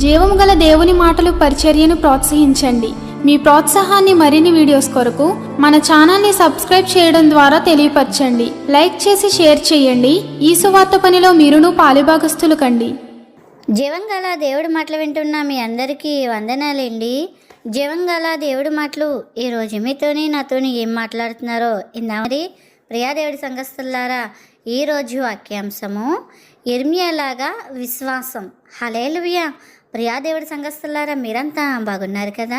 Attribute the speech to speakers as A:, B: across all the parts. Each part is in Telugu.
A: జీవము గల దేవుని మాటలు పరిచర్యను ప్రోత్సహించండి. మీ ప్రోత్సాహాన్ని మరిన్ని వీడియోస్ కొరకు మన ఛానల్ని సబ్స్క్రైబ్ చేయడం ద్వారా తెలియపరచండి. లైక్ చేసి షేర్ చేయండి. ఈ సువార్త పనిలో మీరును పాలుభాగస్తులు కండి.
B: జీవం గల దేవుడి మాటలు వింటున్న మీ అందరికీ వందనాలండి. జీవం గల దేవుడి మాటలు ఈరోజు మీతోని నాతోని ఏం మాట్లాడుతున్నారో ఇందామరి ప్రియా దేవుడి సంఘస్థులారా, ఈరోజు వాక్యాంశము ఇర్మియాలాగా విశ్వాసం. హల్లెలూయా. ప్రియా దేవుడి సంఘస్థులారా, మీరంతా బాగున్నారు కదా?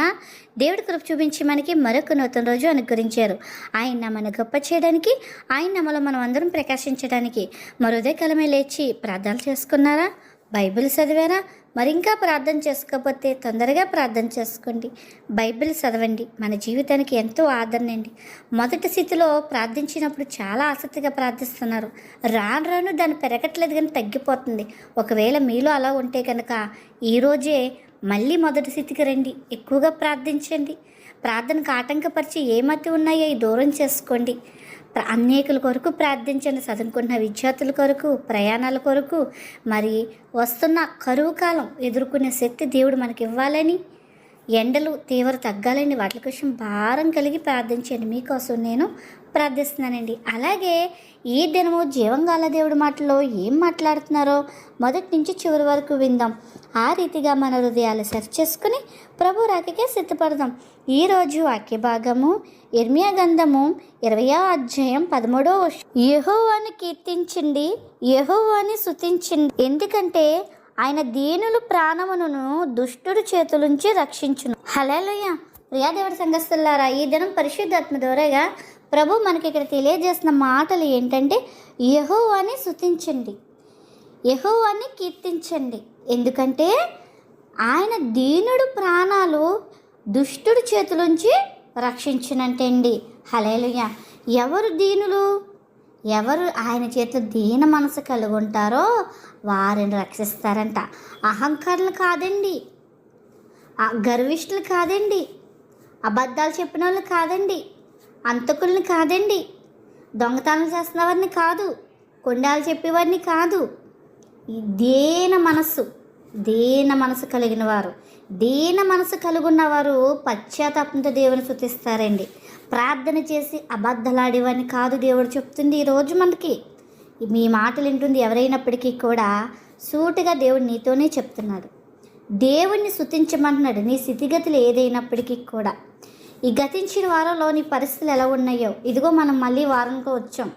B: దేవుడి కృప చూపించి మనకి మరొక నూతన రోజు అనుగ్రహించారు. ఆయన మన గొప్ప చేయడానికి, ఆయన మనలో మనం అందరం ప్రకాశించడానికి మరో ఉదయకాలమే లేచి ప్రార్థనలు చేసుకున్నారా? బైబిల్ చదివారా? మరి ఇంకా ప్రార్థన చేసుకోకపోతే తొందరగా ప్రార్థన చేసుకోండి. బైబిల్ చదవండి. మన జీవితానికి ఎంతో ఆదరణ అండి. మొదటి స్థితిలో ప్రార్థించినప్పుడు చాలా ఆసక్తిగా ప్రార్థిస్తున్నారు. రాను రాను దాన్ని పెరగట్లేదు కానీ తగ్గిపోతుంది. ఒకవేళ మీలో అలా ఉంటే కనుక ఈరోజే మళ్ళీ మొదటి స్థితికి రండి. ఎక్కువగా ప్రార్థించండి. ప్రార్థనకు ఆటంకపరిచి ఏమతి ఉన్నాయో దూరం చేసుకోండి. అనేకుల కొరకు ప్రార్థించండి. చదువుకున్న విద్యార్థుల కొరకు, ప్రయాణాల కొరకు, మరి వస్తున్న కరువు కాలం ఎదుర్కొనే శక్తి దేవుడు మనకి ఇవ్వాలని, ఎండలు తీవ్ర తగ్గాలని వాటి కోసం భారం కలిగి ప్రార్థించండి. మీకోసం నేను ప్రార్థిస్తున్నానండి. అలాగే ఈ దినము జీవంగాల దేవుడి మాటలో ఏం మాట్లాడుతున్నారో మొదటి నుంచి చివరి వరకు విందాం. ఆ రీతిగా మన హృదయాలు సరి చేసుకుని ప్రభు రాకకే సిద్ధపడదాం. ఈరోజు వాక్య భాగము ఇర్మియా గ్రంథము 20వ అధ్యాయం 13వ వచనం. యెహోవాను కీర్తించండి, యెహోవాను స్తుతించండి, ఎందుకంటే ఆయన దీనుల ప్రాణమును దుష్టుడి చేతులుంచి రక్షించును. హల్లెలూయా. ప్రియా దేవుడి సంఘస్థులారా, ఈ దినం పరిశుద్ధాత్మ ద్వారాగా ప్రభు మనకి ఇక్కడ తెలియజేసిన మాటలు ఏంటంటే, యెహోవాని స్తుతించండి, యెహోవాని కీర్తించండి, ఎందుకంటే ఆయన దీనుడు ప్రాణాలు దుష్టుడి చేతులుంచి రక్షించునంటండి. హల్లెలూయా. ఎవరు దీనులు? ఎవరు ఆయన చేతిలో దీన మనసు కలిగి ఉంటారో వారిని రక్షిస్తారంట. అహంకారులు కాదండి, గర్విష్ఠులు కాదండి, అబద్ధాలు చెప్పిన వాళ్ళు కాదండి, అంతకుల్ని కాదండి, దొంగతనం చేస్తున్న వారిని కాదు, కొండాలు చెప్పేవారిని కాదు. ఈ దీన మనసు కలిగిన వారు, దీన మనసు కలిగినవారు పశ్చాత్తాపంతో దేవుని స్తుతిస్తారండి. ప్రార్థన చేసి అబద్ధలాడేవారిని కాదు దేవుడు చెప్తుంది. ఈరోజు మనకి మీ మాటలు వింటుంది ఎవరైనప్పటికీ కూడా సూటిగా దేవుడు నీతోనే చెప్తున్నాడు. దేవుణ్ణి స్తుతించమంటున్నాడు. నీ స్థితిగతులు ఏదైనప్పటికీ కూడా ఈ గతించిన వారంలో నీ పరిస్థితులు ఎలా ఉన్నాయో, ఇదిగో మనం మళ్ళీ వారంలో వచ్చాం.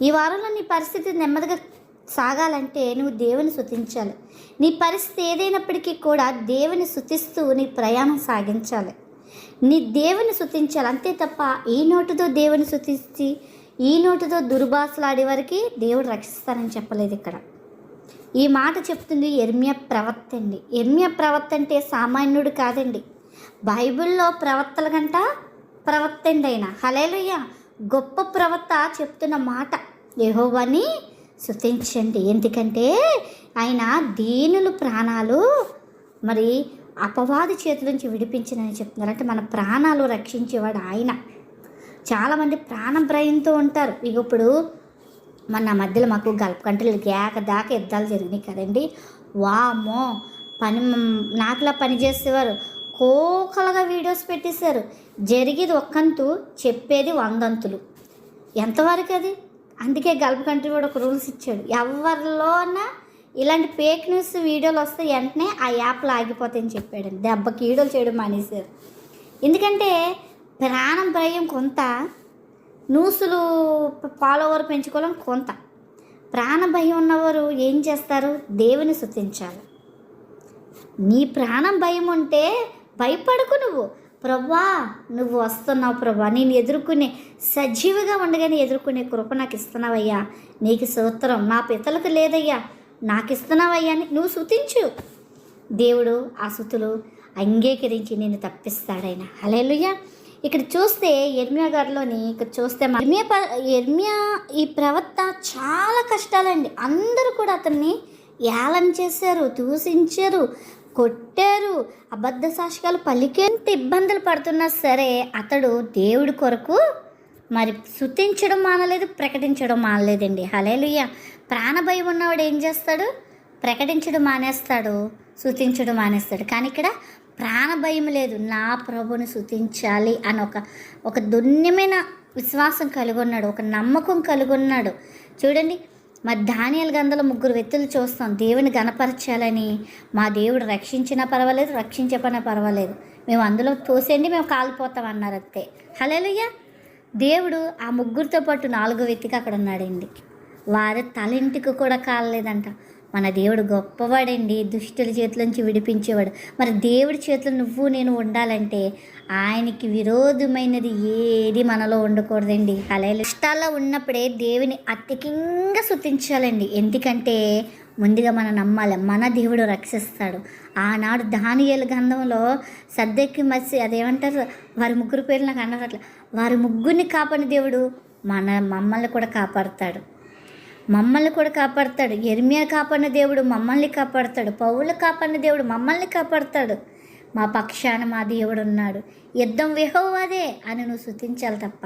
B: ఈ వారంలో నీ పరిస్థితి నెమ్మదిగా సాగాలంటే నువ్వు దేవుని స్తుతించాలి. నీ పరిస్థితి ఏదైనప్పటికీ కూడా దేవుని స్తుతిస్తూ నీ ప్రయాణం సాగించాలి. నీ దేవుని స్తుతించాలి అంతే తప్ప ఈ నోటితో దేవుని స్తుతించి ఈ నోటితో దుర్భాషలాడే వారికి దేవుడు రక్షిస్తానని చెప్పలేదు. ఇక్కడ ఈ మాట చెప్తుంది ఇర్మియా ప్రవక్త అండి. ఇర్మియా ప్రవక్త అంటే సామాన్యుడు కాదండి. బైబిల్లో ప్రవక్తల గంట ప్రవక్త అండి ఆయన. హల్లెలూయా. గొప్ప ప్రవక్త చెప్తున్న మాట, యెహోవాని స్తుతించండి, ఎందుకంటే ఆయన దీనుల ప్రాణాలు మరి అపవాది చేతుల నుంచి విడిపించనని చెప్తున్నారు. అంటే మన ప్రాణాలు రక్షించేవాడు ఆయన. చాలామంది ప్రాణం భయంతో ఉంటారు. ఇక ఇప్పుడు మన మధ్యలో మాకు గల్ఫ్ కంట్రీలు దాకా యుద్ధాలు జరిగినాయి కదండి. వామో నాకులా పనిచేసేవారు కోకలుగా వీడియోస్ పెట్టేశారు. జరిగేది ఒక్కంతు, చెప్పేది 100 అంతులు. ఎంతవరకు అది? అందుకే గల్ఫ్ కంట్రీ కూడా ఒక రూల్స్ ఇచ్చాడు. ఎవరిలోనా ఇలాంటి ఫేక్ న్యూస్ వీడియోలు వస్తే వెంటనే ఆ యాప్లు ఆగిపోతాయని చెప్పాడండి. దెబ్బకి వీడియోలు చేయడం మానేశారు. ఎందుకంటే ప్రాణం భయం కొంత, న్యూస్లు ఫాలోవర్ పెంచుకోవడం కొంత. ప్రాణ భయం ఉన్నవారు ఏం చేస్తారు? దేవుని స్తుతించాలి. నీ ప్రాణం భయం ఉంటే భయపడకు. నువ్వు ప్రభా నువ్వు వస్తున్నావు ప్రభా, నేను ఎదుర్కొనే సజీవిగా ఉండగానే ఎదుర్కొనే కృప నాకు ఇస్తున్నావయ్యా, నీకు స్తోత్రం, నా పితలకు లేదయ్యా, నాకు ఇస్తున్నావయ్యా అని నువ్వు స్తుతించు. దేవుడు ఆ స్తుతులు అంగీకరించి నేను తప్పిస్తాడైనా. హల్లెలూయా. ఇక్కడ చూస్తే ఇర్మియా గారిలోని ఇక్కడ చూస్తే ఇర్మియా ఈ ప్రవక్త చాలా కష్టాలండి. అందరూ కూడా అతన్ని ఏళన చేశారు, దూషించారు, కొట్టారు, అబద్ధ సాక్ష్యాలు పలికేంత ఇబ్బందులు పడుతున్నా సరే అతడు దేవుడి కొరకు మరి స్తుతించడం మానలేదు, ప్రకటించడం మానలేదండి. హల్లెలూయా. ప్రాణభయం ఉన్నవాడు ఏం చేస్తాడు? ప్రకటించడం మానేస్తాడు, స్తుతించడం మానేస్తాడు. కానీ ఇక్కడ ప్రాణ భయం లేదు, నా ప్రభుని స్తుతించాలి అని ఒక దున్యమైన విశ్వాసం కలిగి ఉన్నాడు, ఒక నమ్మకం కలిగి ఉన్నాడు. చూడండి, మరి దానియేలు గ్రంథంలో 3 వ్యక్తులు చూస్తాం దేవుని గణపరచాలని. మా దేవుడు రక్షించినా పర్వాలేదు, రక్షించకపోయినా పర్వాలేదు, మేము అందులో తోసేయండి, మేము కాలిపోతాం అన్నారు అంతే. హల్లెలూయా. దేవుడు ఆ 3తో పాటు 4వ వ్యక్తికి అక్కడ ఉన్నాడండి. వారి తలింటికి కూడా కాలలేదంట. మన దేవుడు గొప్పవాడండి, దుష్టుల చేతుల నుంచి విడిపించేవాడు. మరి దేవుడి చేతులు నువ్వు నేను ఉండాలంటే ఆయనకి విరోధమైనది ఏది మనలో ఉండకూడదండి. అలాగే కష్టాల్లో ఉన్నప్పుడే దేవుని అత్యధికంగా స్తుతించాలండి. ఎందుకంటే ముందుగా మనం నమ్మాలి, మన దేవుడు రక్షిస్తాడు. ఆనాడు దానియేలు గ్రంథంలో సద్దెక్కి మసి అదేమంటారు, వారి 3 పేర్లు నాకు అన్నట్ల, వారి 3ని కాపాడిన దేవుడు మమ్మల్ని కూడా కాపాడుతాడు, మమ్మల్ని కూడా కాపాడుతాడు. యెర్మీయా కాపాడిన దేవుడు మమ్మల్ని కాపాడుతాడు, పౌలు కాపాడిన దేవుడు మమ్మల్ని కాపాడుతాడు. మా పక్షాన మా దేవుడు ఉన్నాడు, యుద్ధం యెహోవాదే అని నువ్వు స్తుతించాలి తప్ప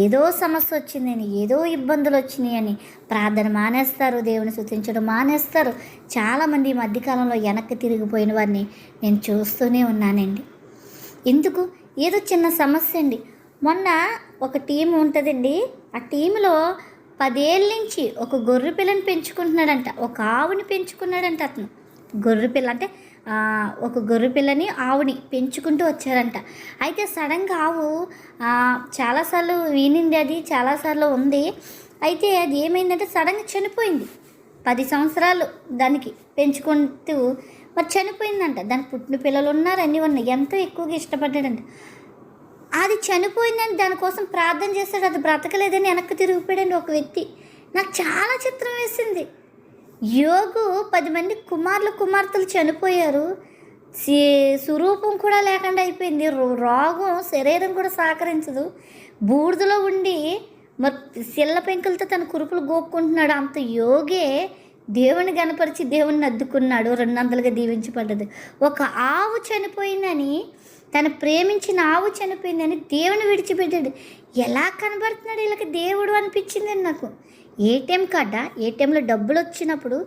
B: ఏదో సమస్య వచ్చిందని, ఏదో ఇబ్బందులు వచ్చినాయి అని ప్రార్థన మానేస్తారు, దేవుని స్తుతించడం మానేస్తారు. చాలామంది ఈ మధ్యకాలంలో వెనక్కి తిరిగిపోయిన వారిని నేను చూస్తూనే ఉన్నానండి. ఎందుకు? ఏదో చిన్న సమస్య అండి. మొన్న ఒక టీం ఉంటుందండి, ఆ టీంలో 10 ఏళ్ళ నుంచి ఒక గొర్రె పిల్లని పెంచుకుంటున్నాడంట, ఒక ఆవుని పెంచుకున్నాడంట. అతను గొర్రె పిల్ల అంటే ఒక గొర్రె పిల్లని ఆవుని పెంచుకుంటూ వచ్చారంట. అయితే సడన్గా ఆవు చాలాసార్లు వినింది, అది చాలాసార్లు ఉంది. అయితే అది ఏమైందంటే సడన్గా చనిపోయింది. 10 సంవత్సరాలు దానికి పెంచుకుంటూ మరి చనిపోయిందంట. దానికి పుట్టిన పిల్లలు ఉన్నారు, అన్నీ ఉన్నాయి, ఎంతో ఎక్కువగా ఇష్టపడ్డాడంట. అది చనిపోయిందని దానికోసం ప్రార్థన చేస్తాడు, అది బ్రతకలేదని వెనక్కి తిరిగిపోయాడండి ఒక వ్యక్తి. నాకు చాలా చిత్రం వేసింది. యోగు 10 మంది కుమార్తెలు చనిపోయారు, స్వరూపం కూడా లేకుండా అయిపోయింది, రోగం శరీరం కూడా సహకరించదు, బూడిదలో ఉండి మరి సిల్ల పెంకులతో తన కురుపులు గోక్కుంటున్నాడు. అంత యోగే దేవుని గణపరిచి దేవుని అద్దుకున్నాడు, 200గా దీవించబడ్డది. ఒక ఆవు చనిపోయిందని, తను ప్రేమించిన ఆవు చనిపోయిందని దేవుని విడిచిపెట్టాడు. ఎలా కనబడుతున్నాడు వీళ్ళకి దేవుడు అనిపించిందండి నాకు. ఏటీఎం కార్డా, ఏటీఎంలో డబ్బులు వచ్చినప్పుడు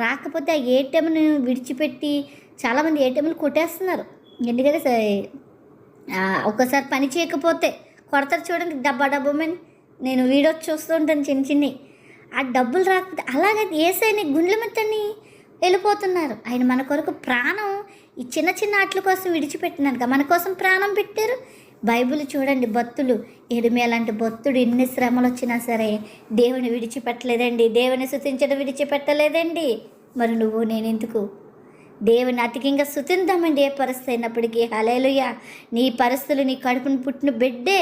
B: రాకపోతే ఆ ఏటీఎంని విడిచిపెట్టి చాలామంది ఏటీఎంలు కొట్టేస్తున్నారు. ఎందుకంటే ఒక్కసారి పని చేయకపోతే కొడతారు చూడండి, డబ్బమని. నేను వీడియో చూస్తూ ఉంటాను చిన్ని. ఆ డబ్బులు రాకపోతే అలాగే ఏసైని గుండెల మెత్తని వెళ్ళిపోతున్నారు. ఆయన మన కొరకు ప్రాణం ఈ చిన్న ఆటల కోసం విడిచిపెట్టినాక మన కోసం ప్రాణం పెట్టారు. బైబిల్ చూడండి, భక్తులు యెర్మీయా లాంటి భక్తుడు ఎన్ని శ్రమలు వచ్చినా సరే దేవుని విడిచిపెట్టలేదండి, దేవుని స్తుతించడం విడిచిపెట్టలేదండి. మరి నువ్వు నేను ఎందుకు దేవుని అధికంగా స్తుతిద్దామండి ఏ పరిస్థితి అయినప్పటికీ. హల్లెలూయా. నీ పరిస్థితులు, నీ కడుపును పుట్టిన బిడ్డే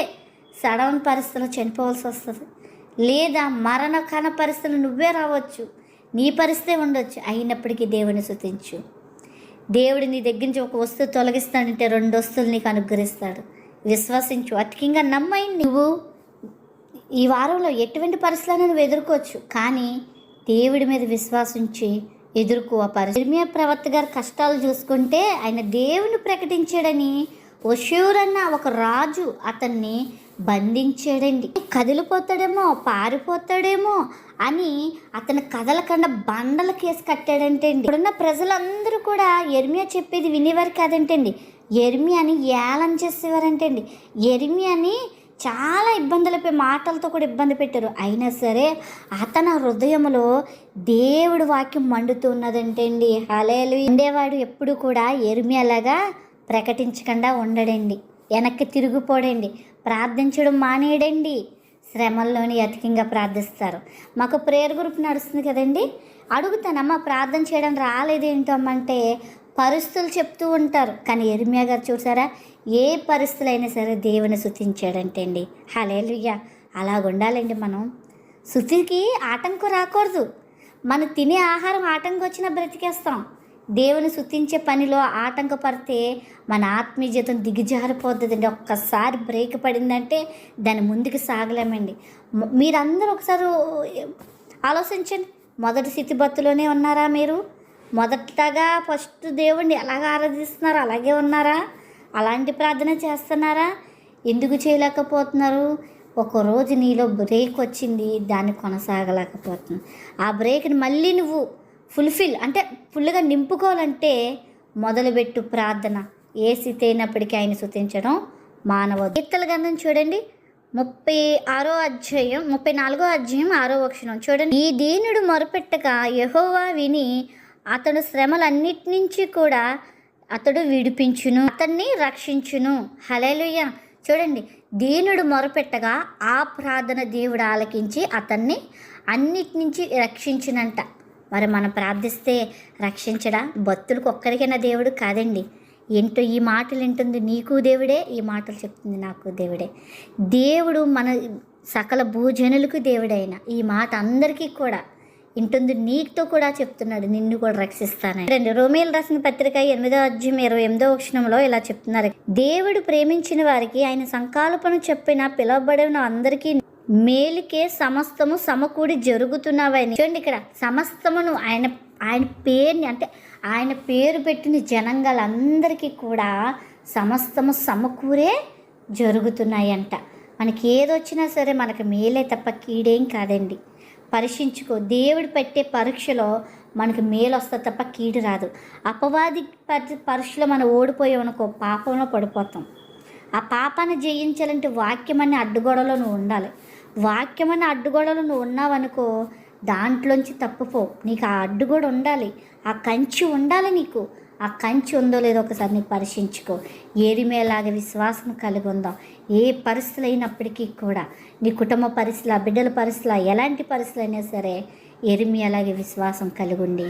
B: సడన్ పరిస్థితుల్లో చనిపోవాల్సి వస్తుంది, లేదా మరణకణ పరిస్థితులు నువ్వే రావచ్చు, నీ పరిస్థితే ఉండొచ్చు. అయినప్పటికీ దేవుని స్తుతించు. దేవుడు నీ దగ్గర నుంచి ఒక వస్తువు తొలగిస్తాడంటే 2 వస్తువులు నీకు అనుగ్రహిస్తాడు. విశ్వసించు, అధికంగా నమ్మైంది. నువ్వు ఈ వారంలో ఎటువంటి పరిస్థితులను నువ్వు ఎదుర్కోవచ్చు, కానీ దేవుడి మీద విశ్వాసించి ఎదుర్కో ఆ పరిస్థితి. యెర్మీయా ప్రవక్త గారు కష్టాలు చూసుకుంటే ఆయన దేవుని ప్రకటించాడని ఒషూర్ అన్న ఒక రాజు అతన్ని బంధించాడండి. కదిలిపోతాడేమో, పారిపోతాడేమో అని అతను కదలకుండా బండల కేసు కట్టాడంటే అండి. ఇప్పుడున్న ప్రజలందరూ కూడా యెర్మీయా చెప్పేది వినేవారు కాదంటండి, యెర్మీయాని ఏలం చేసేవారంటే అండి. యెర్మీయాని చాలా ఇబ్బందులపై మాటలతో కూడా ఇబ్బంది పెట్టారు. అయినా సరే అతని హృదయంలో దేవుడు వాక్యం మండుతూ ఉన్నదంటే అండి. హల్లెలూయా. ఉండేవాడు ఎప్పుడు కూడా యెర్మీయాలాగా ప్రకటించకుండా ఉండడండి, వెనక్కి తిరిగిపోడండి, ప్రార్థించడం మానేయడండి. శ్రమల్లోని అధికంగా ప్రార్థిస్తారు. మాకు ప్రేయర్ గ్రూప్ నడుస్తుంది కదండి, అడుగుతానమ్మా ప్రార్థన చేయడం రాలేదేంటో అమ్మంటే పరిస్థితులు చెప్తూ ఉంటారు. కానీ యెర్మీయా గారు చూసారా, ఏ పరిస్థితులైనా సరే దేవుని స్తుతించాడంటే అండి. హల్లెలూయా. అలాగుండాలండి మనం. స్తుతికి ఆటంకం రాకూడదు. మనం తినే ఆహారం ఆటంకం వచ్చినా బ్రతికేస్తాం. దేవుని స్తుతించే పనిలో ఆటంకపడితే మన ఆత్మీయ జీవితం దిగజారిపోతుందండి. ఒక్కసారి బ్రేక్ పడిందంటే దాని ముందుకు సాగలేమండి. మీరందరూ ఒకసారి ఆలోచించండి, మొదటి స్థితిబత్తులోనే ఉన్నారా మీరు? మొదటగా ఫస్ట్ దేవుణ్ణి ఎలాగ ఆరాధిస్తున్నారా అలాగే ఉన్నారా? అలాంటి ప్రార్థన చేస్తున్నారా? ఎందుకు చేయలేకపోతున్నారు? ఒకరోజు నీలో బ్రేక్ వచ్చింది, దాన్ని కొనసాగలేకపోతున్నావు. ఆ బ్రేక్ని మళ్ళీ నువ్వు ఫుల్ఫిల్ అంటే ఫుల్గా నింపుకోవాలంటే మొదలుపెట్టు ప్రార్థన. ఏ స్థితి అయినప్పటికీ ఆయన స్తుతించడం మానవద్దు. కీర్తనల గ్రంథం చూడండి 34వ అధ్యాయం 6వ వచనం చూడండి. ఈ దీనుడు మొరపెట్టగా యెహోవా విని అతడు శ్రమలన్నిటి నుంచి కూడా అతడు విడిపించును, అతన్ని రక్షించును. హల్లెలూయా. చూడండి, దీనుడు మొరపెట్టగా ఆ ప్రార్థన దేవుడు ఆలకించి అతన్ని అన్నిటి నుంచి రక్షించునంట. మరి మనం ప్రార్థిస్తే రక్షించడా? భక్తులకు ఒక్కరికైనా దేవుడు కాదండి. ఏంటో ఈ మాటలు వింటుంది నీకు దేవుడే, ఈ మాటలు చెప్తుంది నాకు దేవుడే. దేవుడు మన సకల భూజనులకు దేవుడైన ఈ మాట అందరికీ కూడా వింటుంది, నీతో కూడా చెప్తున్నాడు, నిన్ను కూడా రక్షిస్తానని. రోమీయులు రాసిన పత్రిక 8వ అధ్యాయం 28వ వచనంలో ఇలా చెప్తున్నారు. దేవుడు ప్రేమించిన వారికి ఆయన సంకల్పన చెప్పిన పిలువబడిన అందరికీ మేలుకే సమస్తము సమకూడి జరుగుతున్నవని. చూడండి, ఇక్కడ సమస్తమును ఆయన పేరుని అంటే ఆయన పేరు పెట్టిన జనంగాలందరికీ కూడా సమస్తము సమకూరే జరుగుతున్నాయంట. మనకి ఏదొచ్చినా సరే మనకు మేలే తప్ప కీడేం కాదండి. పరీక్షించుకో. దేవుడు పెట్టే పరీక్షలో మనకు మేలు వస్తుంది తప్ప కీడు రాదు. అపవాది పరీక్షలో మనం ఓడిపోయామనుకో పాపంలో పడిపోతాం. ఆ పాపాన్ని జయించాలంటే వాక్యం అనే అడ్డుగోడలో నువ్వు ఉండాలి. వాక్యం అనే అడ్డుగోడలో నువ్వు ఉన్నావనుకో దాంట్లోంచి తప్పుపో. నీకు ఆ అడ్డుగోడ ఉండాలి, ఆ కంచి ఉండాలి. నీకు ఆ కంచి ఉందో లేదో ఒకసారి నీకు పరీక్షించుకో. ఏరిమేలాగా విశ్వాసం కలిగి ఉందాం. ఏ పరిస్థితులు అయినప్పటికీ కూడా నీ కుటుంబ పరిస్థితుల, బిడ్డల పరిస్థితుల, ఎలాంటి పరిస్థితులు అయినా సరే ఎరిమియాలాగే విశ్వాసం కలిగి ఉండి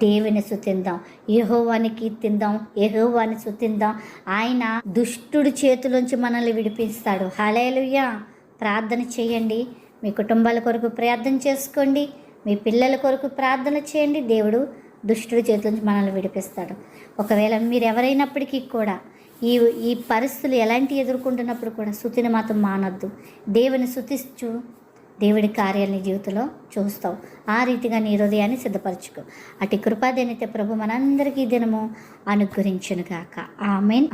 B: దేవుని స్తుతిందాం, యెహోవాని కీర్తిందాం, యెహోవాని స్తుతిందాం. ఆయన దుష్టుడి చేతిలోంచి మనల్ని విడిపిస్తాడు. హల్లెలూయా. ప్రార్థన చేయండి. మీ కుటుంబాల కొరకు ప్రార్థన చేసుకోండి. మీ పిల్లల కొరకు ప్రార్థన చేయండి. దేవుడు దుష్టుడి చేతుల నుంచి మనల్ని విడిపిస్తాడు. ఒకవేళ మీరు ఎవరైనప్పటికీ కూడా ఈ పరిస్థితులు ఎలాంటి ఎదుర్కొంటున్నప్పుడు కూడా స్తుతిని మాత్రం మానొద్దు. దేవుని స్తుతిస్తూ దేవుడి కార్యాలని జీవితంలో చూస్తావు. ఆ రీతిగా నీ హృదయాన్ని సిద్ధపరచుకో. అటు కృపాదేనితే ప్రభు మనందరికీ దినము అనుగ్రహించును గాక. ఆమేన్.